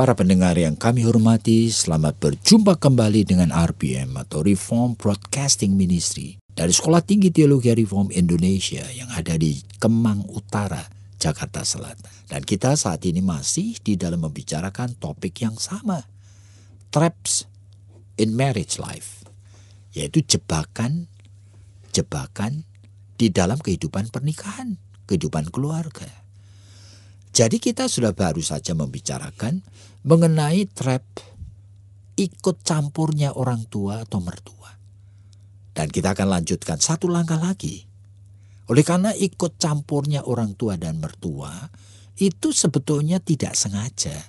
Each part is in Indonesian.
Para pendengar yang kami hormati, selamat berjumpa kembali dengan RBM atau Reform Broadcasting Ministry dari Sekolah Tinggi Teologi Reform Indonesia yang ada di Kemang Utara, Jakarta Selatan. Dan kita saat ini masih di dalam membicarakan topik yang sama, traps in marriage life, yaitu jebakan di dalam kehidupan pernikahan, kehidupan keluarga. Jadi kita sudah baru saja membicarakan mengenai trap ikut campurnya orang tua atau mertua. Dan kita akan lanjutkan satu langkah lagi. Oleh karena ikut campurnya orang tua dan mertua itu sebetulnya tidak sengaja.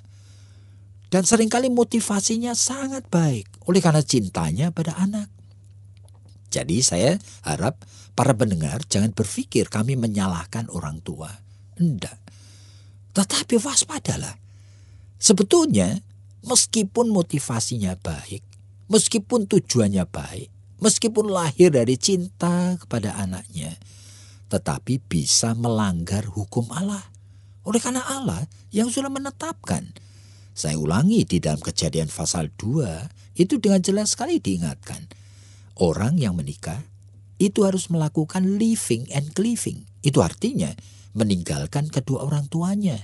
Dan seringkali motivasinya sangat baik oleh karena cintanya pada anak. Jadi saya harap para pendengar jangan berpikir kami menyalahkan orang tua. Enggak. Tetapi waspadalah. Sebetulnya meskipun motivasinya baik, meskipun tujuannya baik, meskipun lahir dari cinta kepada anaknya, tetapi bisa melanggar hukum Allah. Oleh karena Allah yang sudah menetapkan. Saya ulangi di dalam Kejadian pasal 2, itu dengan jelas sekali diingatkan. Orang yang menikah itu harus melakukan living and cleaving. Itu artinya meninggalkan kedua orang tuanya,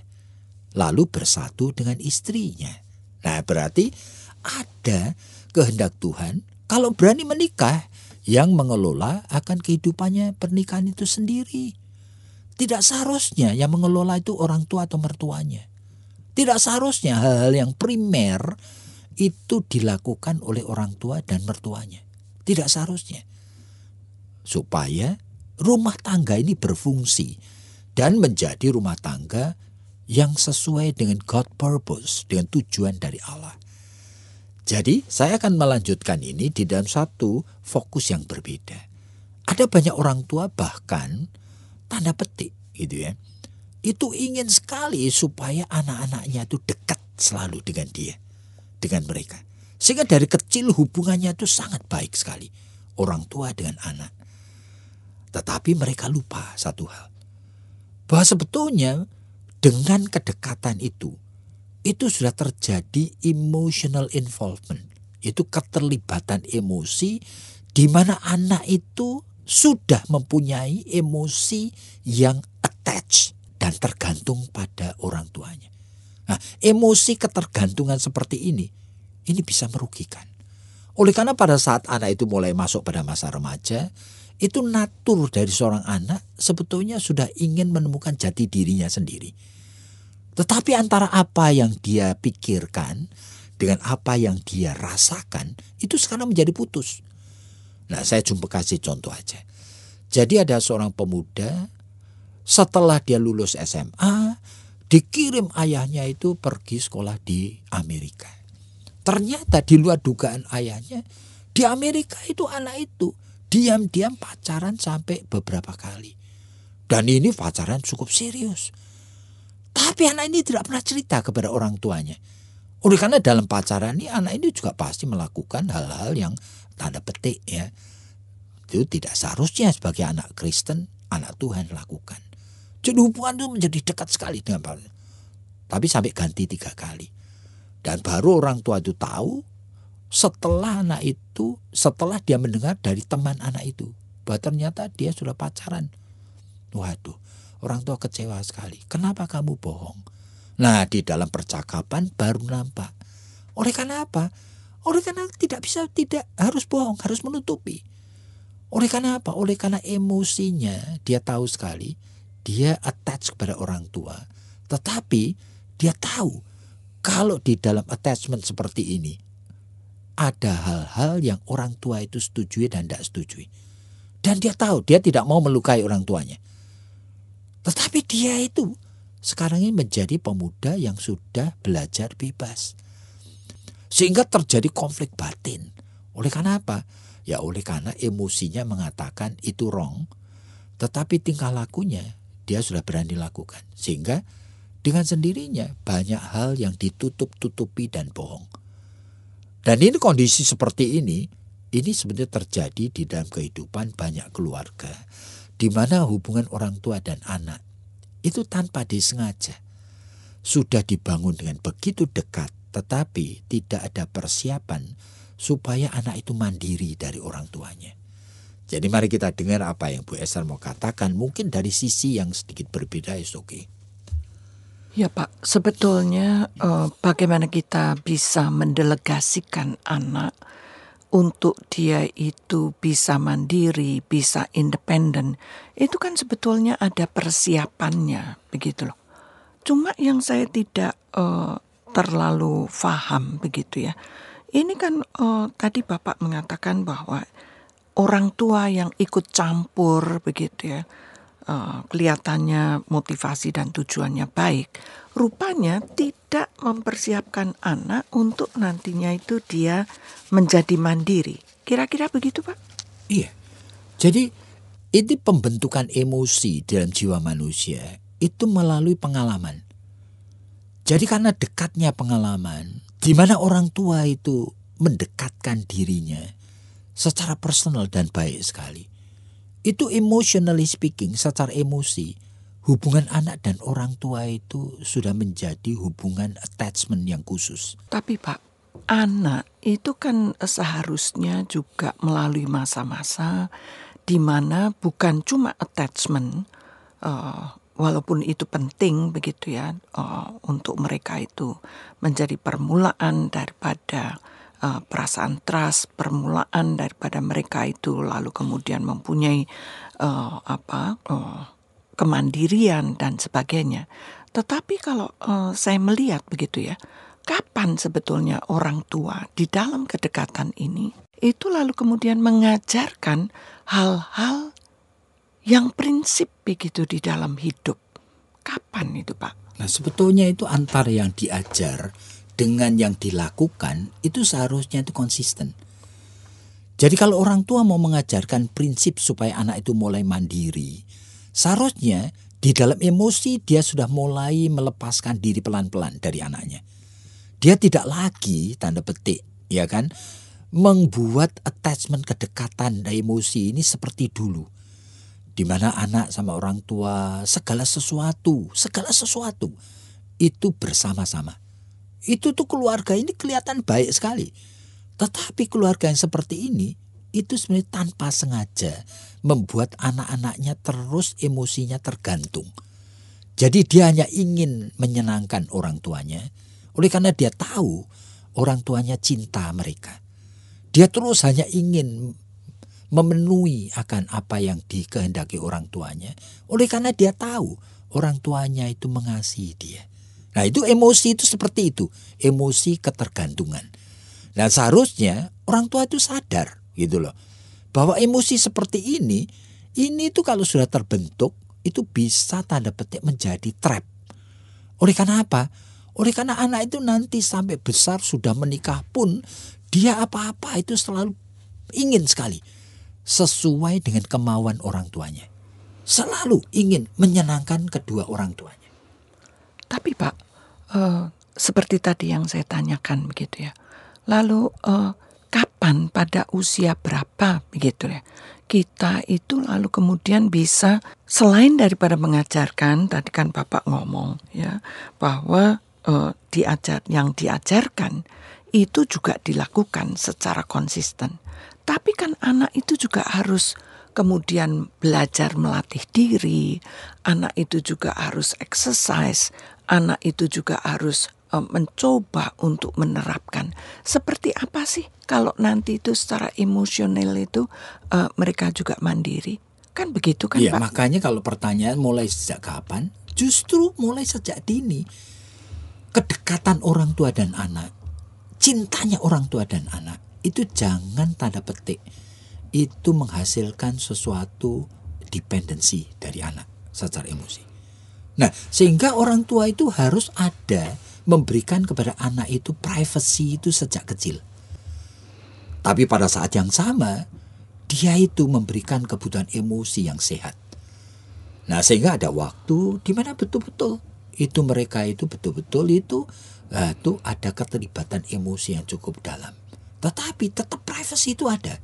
lalu bersatu dengan istrinya. Nah, berarti ada kehendak Tuhan kalau berani menikah yang mengelola akan kehidupannya pernikahan itu sendiri. Tidak seharusnya yang mengelola itu orang tua atau mertuanya. Tidak seharusnya hal-hal yang primer itu dilakukan oleh orang tua dan mertuanya. Tidak seharusnya. Supaya rumah tangga ini berfungsi dan menjadi rumah tangga yang sesuai dengan God purpose, dengan tujuan dari Allah. Jadi saya akan melanjutkan ini di dalam satu fokus yang berbeda. Ada banyak orang tua bahkan tanda petik gitu ya. Itu ingin sekali supaya anak-anaknya itu dekat selalu dengan dia, dengan mereka. Sehingga dari kecil hubungannya itu sangat baik sekali. Orang tua dengan anak. Tetapi mereka lupa satu hal. Bahwa sebetulnya dengan kedekatan itu sudah terjadi emotional involvement. Itu keterlibatan emosi di mana anak itu sudah mempunyai emosi yang attached dan tergantung pada orang tuanya. Nah, emosi ketergantungan seperti ini bisa merugikan. Oleh karena pada saat anak itu mulai masuk pada masa remaja, itu natur dari seorang anak sebetulnya sudah ingin menemukan jati dirinya sendiri. Tetapi antara apa yang dia pikirkan dengan apa yang dia rasakan itu sekarang menjadi putus. Nah, saya cuma kasih contoh aja. Jadi ada seorang pemuda setelah dia lulus SMA, dikirim ayahnya itu pergi sekolah di Amerika. Ternyata di luar dugaan ayahnya, di Amerika itu anak itu diam-diam pacaran sampai beberapa kali. Dan ini pacaran cukup serius. Tapi anak ini tidak pernah cerita kepada orang tuanya. Oleh karena dalam pacaran ini anak ini juga pasti melakukan hal-hal yang tanda petik ya. Itu tidak seharusnya sebagai anak Kristen, anak Tuhan lakukan. Jadi hubungan itu menjadi dekat sekali dengan Pak. Tapi sampai ganti 3 kali. Dan baru orang tua itu tahu setelah dia mendengar dari teman anak itu bahwa ternyata dia sudah pacaran. Waduh, orang tua kecewa sekali. Kenapa kamu bohong? Nah, di dalam percakapan baru nampak. Oleh karena apa? Oleh karena tidak harus bohong, harus menutupi. Oleh karena apa? Oleh karena emosinya dia tahu sekali, dia attach kepada orang tua. Tetapi dia tahu kalau di dalam attachment seperti ini ada hal-hal yang orang tua itu setujui dan tidak setujui. Dan dia tahu dia tidak mau melukai orang tuanya. Tetapi dia itu sekarang ini menjadi pemuda yang sudah belajar bebas. Sehingga terjadi konflik batin. Oleh karena apa? Ya oleh karena emosinya mengatakan itu wrong, tetapi tingkah lakunya dia sudah berani lakukan. Sehingga dengan sendirinya banyak hal yang ditutup-tutupi dan bohong. Dan ini kondisi seperti ini sebenarnya terjadi di dalam kehidupan banyak keluarga, di mana hubungan orang tua dan anak itu tanpa disengaja sudah dibangun dengan begitu dekat, tetapi tidak ada persiapan supaya anak itu mandiri dari orang tuanya. Jadi mari kita dengar apa yang Bu Esther mau katakan, mungkin dari sisi yang sedikit berbeda, Oke. Ya Pak, sebetulnya bagaimana kita bisa mendelegasikan anak untuk dia itu bisa mandiri, bisa independen, itu kan sebetulnya ada persiapannya, begitu loh. Cuma yang saya tidak terlalu paham begitu ya. Ini kan tadi Bapak mengatakan bahwa orang tua yang ikut campur begitu ya. Kelihatannya motivasi dan tujuannya baik, rupanya tidak mempersiapkan anak untuk nantinya itu dia menjadi mandiri. Kira-kira begitu Pak? Iya, jadi ini pembentukan emosi dalam jiwa manusia itu melalui pengalaman. Jadi karena dekatnya pengalaman, di mana orang tua itu mendekatkan dirinya secara personal dan baik sekali. Itu emotionally speaking, secara emosi, hubungan anak dan orang tua itu sudah menjadi hubungan attachment yang khusus. Tapi Pak, anak itu kan seharusnya juga melalui masa-masa di mana bukan cuma attachment, walaupun itu penting begitu ya, untuk mereka itu menjadi permulaan daripada perasaan trust, permulaan daripada mereka itu lalu kemudian mempunyai kemandirian dan sebagainya. Tetapi kalau saya melihat begitu ya, kapan sebetulnya orang tua di dalam kedekatan ini itu lalu kemudian mengajarkan hal-hal yang prinsip begitu di dalam hidup. Kapan itu Pak? Nah sebetulnya itu antara yang diajar dengan yang dilakukan itu seharusnya itu konsisten. Jadi kalau orang tua mau mengajarkan prinsip supaya anak itu mulai mandiri, seharusnya di dalam emosi dia sudah mulai melepaskan diri pelan-pelan dari anaknya. Dia tidak lagi, tanda petik, ya kan, membuat attachment kedekatan dan emosi ini seperti dulu. Di mana anak sama orang tua segala sesuatu itu bersama-sama. Itu tuh keluarga ini kelihatan baik sekali. Tetapi keluarga yang seperti ini itu sebenarnya tanpa sengaja membuat anak-anaknya terus emosinya tergantung. Jadi dia hanya ingin menyenangkan orang tuanya. Oleh karena dia tahu orang tuanya cinta mereka. Dia terus hanya ingin memenuhi akan apa yang dikehendaki orang tuanya. Oleh karena dia tahu orang tuanya itu mengasihi dia. Nah itu emosi itu seperti itu, emosi ketergantungan. Nah seharusnya orang tua itu sadar gitu loh, bahwa emosi seperti ini itu kalau sudah terbentuk itu bisa tanda petik menjadi trap. Oleh karena apa? Oleh karena anak itu nanti sampai besar sudah menikah pun dia apa-apa itu selalu ingin sekali sesuai dengan kemauan orang tuanya. Selalu ingin menyenangkan kedua orang tuanya. Tapi Pak, seperti tadi yang saya tanyakan begitu ya. Lalu kapan, pada usia berapa begitu ya, kita itu lalu kemudian bisa selain daripada mengajarkan, tadi kan Bapak ngomong ya bahwa yang diajarkan itu juga dilakukan secara konsisten. Tapi kan anak itu juga harus kemudian belajar melatih diri, anak itu juga harus exercise, anak itu juga harus mencoba untuk menerapkan. Seperti apa sih kalau nanti itu secara emosional itu mereka juga mandiri? Kan begitu kan Pak? Makanya kalau pertanyaan mulai sejak kapan? Justru mulai sejak dini. Kedekatan orang tua dan anak, cintanya orang tua dan anak, itu jangan tanda petik itu menghasilkan sesuatu dependensi dari anak secara emosi. Nah, sehingga orang tua itu harus ada memberikan kepada anak itu privacy itu sejak kecil. Tapi pada saat yang sama, dia itu memberikan kebutuhan emosi yang sehat. Nah, sehingga ada waktu di mana betul-betul itu mereka itu betul-betul itu ada keterlibatan emosi yang cukup dalam. Tetapi tetap privacy itu ada.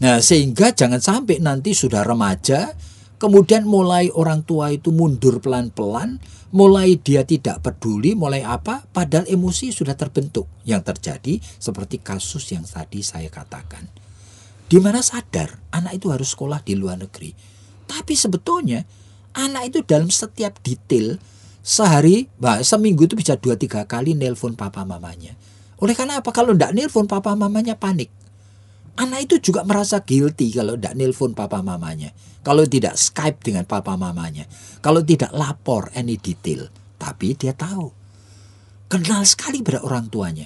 Nah, sehingga jangan sampai nanti sudah remaja, kemudian mulai orang tua itu mundur pelan-pelan, mulai dia tidak peduli, mulai apa, padahal emosi sudah terbentuk. Yang terjadi seperti kasus yang tadi saya katakan. Di mana sadar anak itu harus sekolah di luar negeri. Tapi sebetulnya anak itu dalam setiap detail sehari, seminggu itu bisa 2-3 kali nelpon papa mamanya. Oleh karena apa? Kalau tidak nelpon papa mamanya panik. Anak itu juga merasa guilty kalau tidak nelpon papa mamanya, kalau tidak Skype dengan papa mamanya, kalau tidak lapor any detail. Tapi dia tahu, kenal sekali pada orang tuanya,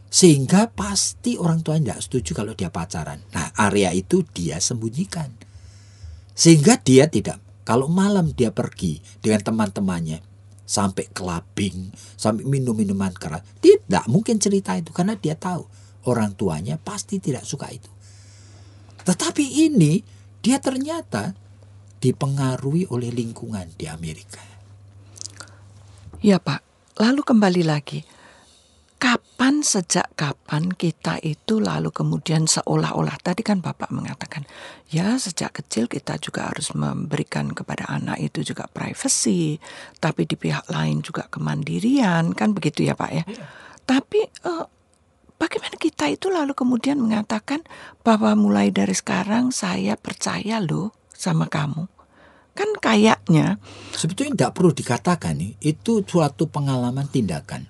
sehingga pasti orang tuanya tidak setuju kalau dia pacaran. Nah, area itu dia sembunyikan, sehingga dia tidak. Kalau malam dia pergi dengan teman-temannya sampai clubbing, sampai minum minuman keras, tidak mungkin cerita itu karena dia tahu orang tuanya pasti tidak suka itu. Tetapi ini dia ternyata dipengaruhi oleh lingkungan di Amerika. Ya Pak, lalu kembali lagi. Sejak kapan kita itu lalu kemudian seolah-olah, tadi kan Bapak mengatakan, ya sejak kecil kita juga harus memberikan kepada anak itu juga privacy, tapi di pihak lain juga kemandirian, kan begitu ya Pak ya. Tapi bagaimana kita itu lalu kemudian mengatakan bahwa mulai dari sekarang saya percaya loh sama kamu. Kan kayaknya sebetulnya tidak perlu dikatakan nih, itu suatu pengalaman tindakan.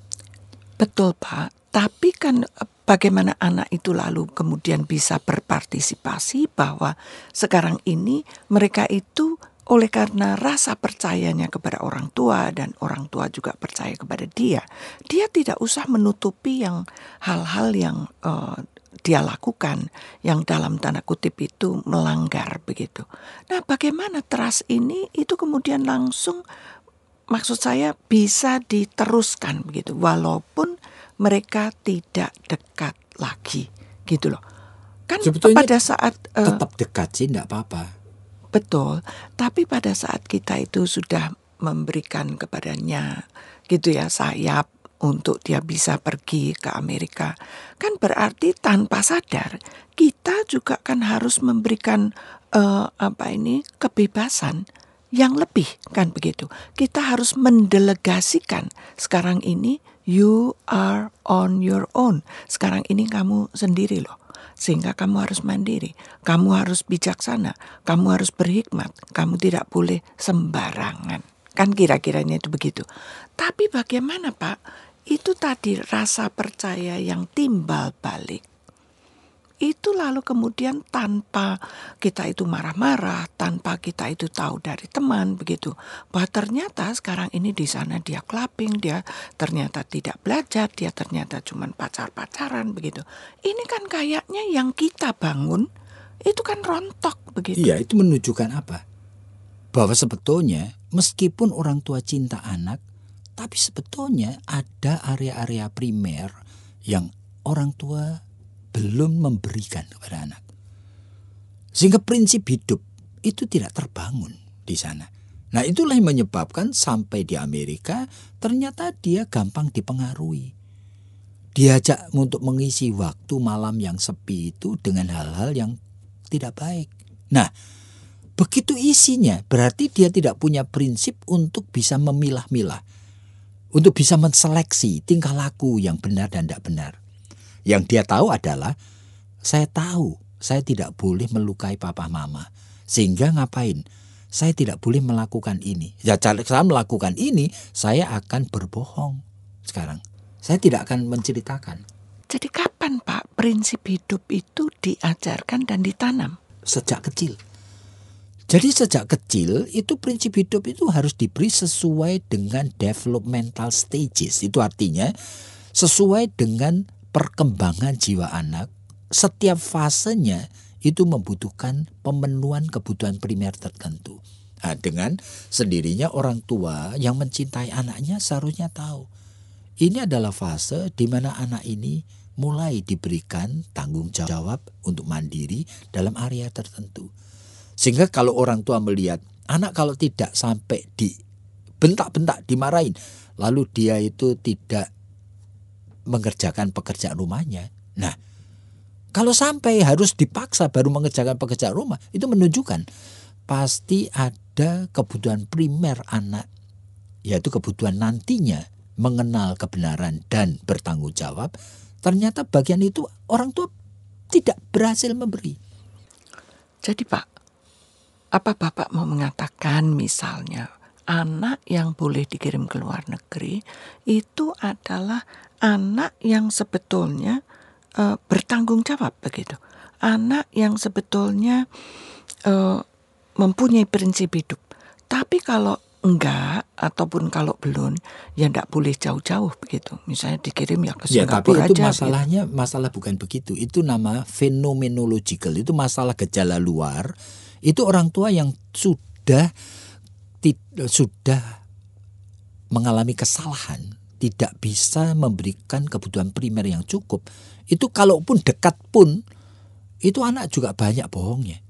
Betul Pak, tapi kan bagaimana anak itu lalu kemudian bisa berpartisipasi bahwa sekarang ini mereka itu oleh karena rasa percayanya kepada orang tua dan orang tua juga percaya kepada dia tidak usah menutupi yang hal-hal yang dia lakukan yang dalam tanda kutip itu melanggar begitu. Nah, bagaimana trust ini itu kemudian langsung, maksud saya bisa diteruskan begitu walaupun mereka tidak dekat lagi gitu loh. Kan sebetulnya pada saat tetap dekat sih enggak apa-apa. Betul, tapi pada saat kita itu sudah memberikan kepadanya gitu ya sayap untuk dia bisa pergi ke Amerika, kan berarti tanpa sadar kita juga kan harus memberikan kebebasan yang lebih, kan begitu. Kita harus mendelegasikan sekarang ini you are on your own. Sekarang ini kamu sendiri loh. Sehingga kamu harus mandiri, kamu harus bijaksana, kamu harus berhikmat, kamu tidak boleh sembarangan. Kan kira-kiranya itu begitu. Tapi bagaimana Pak? Itu tadi rasa percaya yang timbal balik. Itu lalu kemudian tanpa kita itu marah-marah, tanpa kita itu tahu dari teman begitu, bahwa ternyata sekarang ini di sana dia clubbing, dia ternyata tidak belajar, dia ternyata cuma pacar-pacaran begitu. Ini kan kayaknya yang kita bangun itu kan rontok begitu. Iya, itu menunjukkan apa? Bahwa sebetulnya meskipun orang tua cinta anak, tapi sebetulnya ada area-area primer yang orang tua belum memberikan kepada anak. Sehingga prinsip hidup itu tidak terbangun di sana. Nah, itulah yang menyebabkan sampai di Amerika ternyata dia gampang dipengaruhi. Diajak untuk mengisi waktu malam yang sepi itu dengan hal-hal yang tidak baik. Nah, begitu isinya berarti dia tidak punya prinsip untuk bisa memilah-milah, untuk bisa menseleksi tingkah laku yang benar dan tidak benar. Yang dia tahu adalah, saya tahu saya tidak boleh melukai papa mama. Sehingga ngapain? Saya tidak boleh melakukan ini. Ya, cara saya melakukan ini, saya akan berbohong sekarang. Saya tidak akan menceritakan. Jadi kapan Pak prinsip hidup itu diajarkan dan ditanam? Sejak kecil. Jadi sejak kecil itu prinsip hidup itu harus diberi sesuai dengan developmental stages. Itu artinya sesuai dengan perkembangan jiwa anak. Setiap fasenya itu membutuhkan pemenuhan kebutuhan primer tertentu. Nah, dengan sendirinya orang tua yang mencintai anaknya seharusnya tahu ini adalah fase di mana anak ini mulai diberikan tanggung jawab untuk mandiri dalam area tertentu. Sehingga kalau orang tua melihat anak kalau tidak sampai dibentak-bentak, dimarahin, lalu dia itu tidak mengerjakan pekerjaan rumahnya. Nah, kalau sampai harus dipaksa baru mengerjakan pekerjaan rumah, itu menunjukkan pasti ada kebutuhan primer anak, yaitu kebutuhan nantinya mengenal kebenaran dan bertanggung jawab. Ternyata bagian itu orang tua tidak berhasil memberi. Jadi Pak, apa Bapak mau mengatakan misalnya anak yang boleh dikirim ke luar negeri itu adalah anak yang sebetulnya bertanggung jawab begitu. Anak yang sebetulnya mempunyai prinsip hidup. Tapi kalau enggak ataupun kalau belum, ya enggak boleh jauh-jauh begitu. Misalnya dikirim ya ke Singapura tapi itu aja. masalahnya gitu. Masalah bukan begitu. Itu nama phenomenological. Itu masalah gejala luar. Itu orang tua yang sudah mengalami kesalahan, tidak bisa memberikan kebutuhan primer yang cukup. Itu kalaupun dekat pun, itu anak juga banyak bohongnya.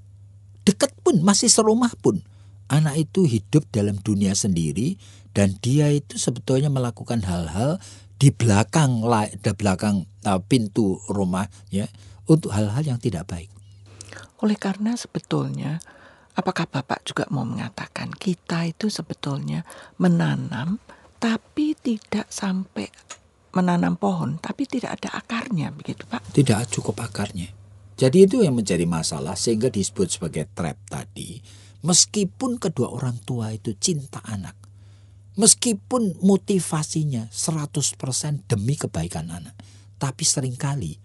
Dekat pun, masih serumah pun, anak itu hidup dalam dunia sendiri dan dia itu sebetulnya melakukan hal-hal di belakang pintu rumah ya, untuk hal-hal yang tidak baik. Oleh karena sebetulnya, apakah Bapak juga mau mengatakan kita itu sebetulnya menanam tapi tidak sampai menanam pohon, tapi tidak ada akarnya begitu Pak? Tidak cukup akarnya. Jadi itu yang menjadi masalah sehingga disebut sebagai trap tadi. Meskipun kedua orang tua itu cinta anak, meskipun motivasinya 100% demi kebaikan anak, tapi seringkali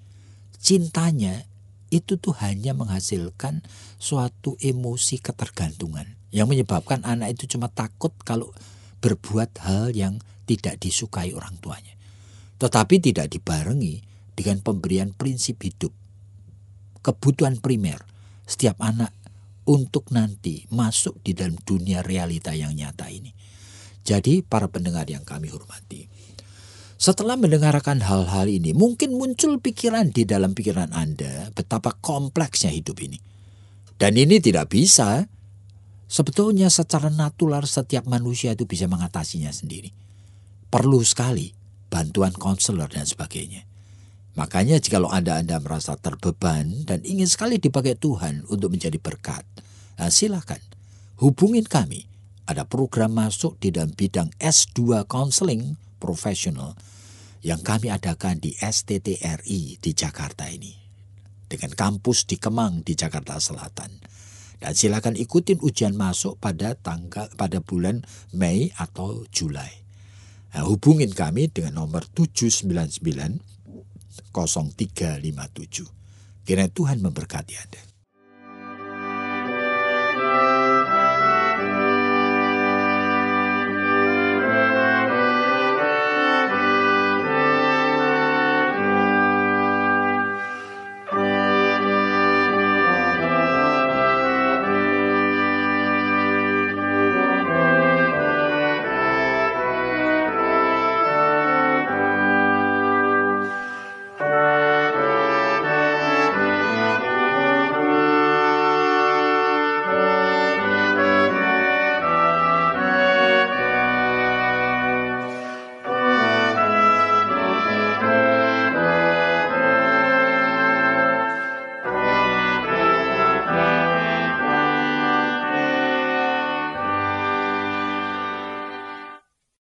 cintanya itu tuh hanya menghasilkan suatu emosi ketergantungan yang menyebabkan anak itu cuma takut kalau berbuat hal yang tidak disukai orang tuanya. Tetapi tidak dibarengi dengan pemberian prinsip hidup, kebutuhan primer setiap anak untuk nanti masuk di dalam dunia realita yang nyata ini. Jadi para pendengar yang kami hormati, setelah mendengarkan hal-hal ini, mungkin muncul pikiran di dalam pikiran Anda betapa kompleksnya hidup ini. Dan ini tidak bisa, sebetulnya secara natural setiap manusia itu bisa mengatasinya sendiri. Perlu sekali bantuan konselor dan sebagainya. Makanya jikalau Anda merasa terbeban dan ingin sekali dipakai Tuhan untuk menjadi berkat, silakan hubungin kami. Ada program masuk di dalam bidang S2 Counseling Professional yang kami adakan di STTRI di Jakarta ini, dengan kampus di Kemang di Jakarta Selatan. Dan silakan ikutin ujian masuk pada bulan Mei atau Juli. Nah, hubungin kami dengan nomor 799 0357. Kiranya Tuhan memberkati Anda.